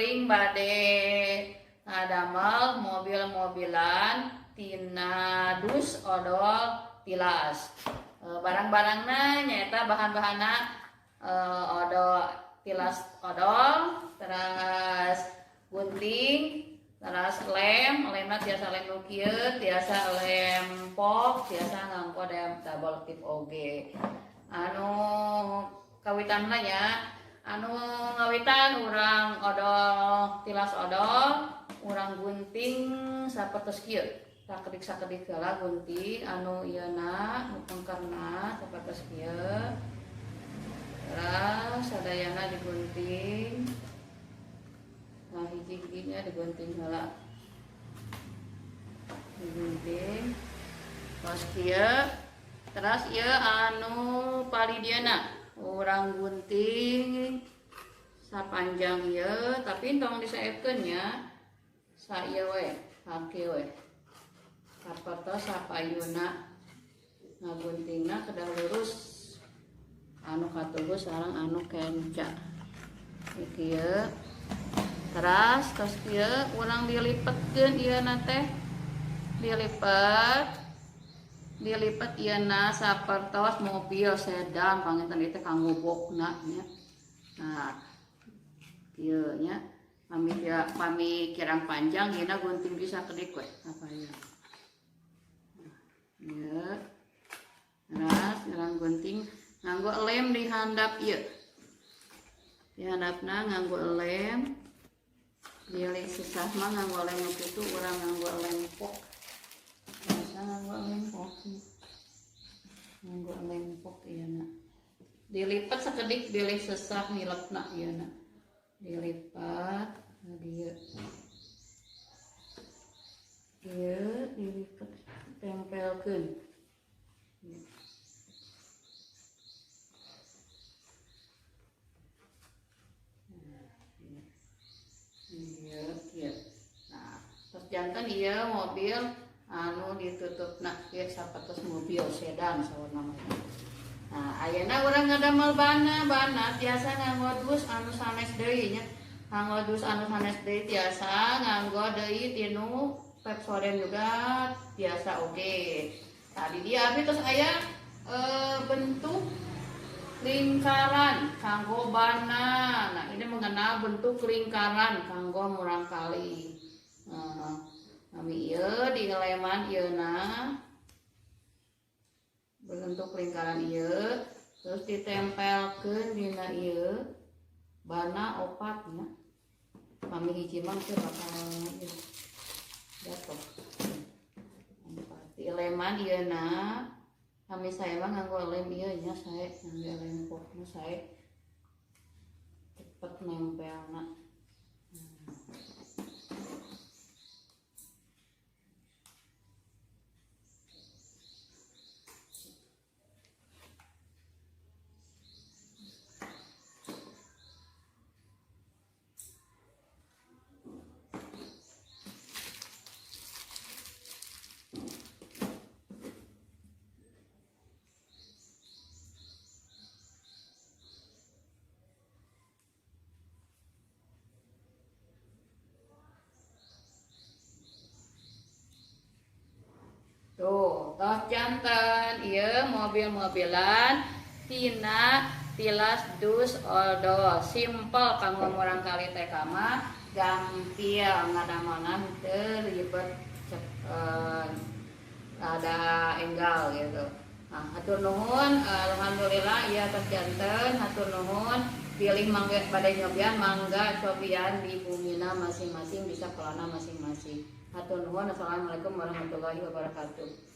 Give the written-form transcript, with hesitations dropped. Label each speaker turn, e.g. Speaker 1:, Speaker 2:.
Speaker 1: kuring bade ngadamel mobil-mobilan tina dus odol tilas. Barang-barangna nyaeta bahan-bahanna odol tilas odol, terus gunting, terus lemna tiasa lem nu kieu, tiasa lem pok, tiasa nganggo double tip oge. Anu kawitanna nya, anu ngawitan urang odol tilas odol, urang gunting sapertos kieu. Sakedik heula gunting anu ieuna nu tengkerna sapertos kieu. Terus sadayana digunting. Nah hiji-hijinya digunting heula. Digunting. Terus kieu. Terus ieu anu palidieuna urang gunting sapanjang ieu tapi tong disaepkeun nya sa ieu we, hake we. Sapertos sapayuna ngaguntingna kedah lurus anu katugu sareng anu kenca kieu. Terus kieu urang dilipetkeun ieuna teh dilipat ieuna sapertos mobil sedan panginten ieu teh kanggo bokna nya. Nah kieu nya pami kirang panjang ieuna gunting bisa kedik we apa ya. Ya. Terus urang gunting nganggo lem di handap ieu. Di handapna nganggo lem. Pilih susah mah nganggo lem nu kitu urang nganggo lem pok. Biasa nganggo lem pok. Nganggo lem pok ieuna. Dilipat sakedik bilih sesah ngilepna ieuna. Dilipat dieu. Ieu dilipat tempelkeun. Nah, terus jantan ieu mobil anu ditutupna ieu sapertos mobil sedan sawarna mah. Nah, ayeuna urang ngadamel bana tiasa nganggo dus anu sanes deui nya. Nganggo dus anu sanes deui tiasa nganggo deui tinu Pepsodent juga biasa oge. Tadi dia abi terus aya bentuk lingkaran kanggo bana. Nah, ini mengenal bentuk lingkaran kanggo murang kali. Nami ieu di leman ieuna bentuk lingkaran ieu terus ditempelkeun dina ieu bana opatnya. Mami hiji mah teh bakal ieu jatuh. Di leman ieuna kami saya mah nganggo lem ieu nya sae nganggo lem pokna sae cepet nempelna. Tuh, tos janten ieu mobil-mobilan tina tilas dus odol. Simpel kanggo murang kali teh mah gampil ngadamelan teu ribet ada enggal gitu. Nah, hatur nuhun, alhamdulillah ieu tos janten hatur nuhun pilih mangga bade nyobian mangga cobian di bumina masing-masing bisa kelana masing-masing. Hatur nuhun. Assalamualaikum warahmatullahi wabarakatuh.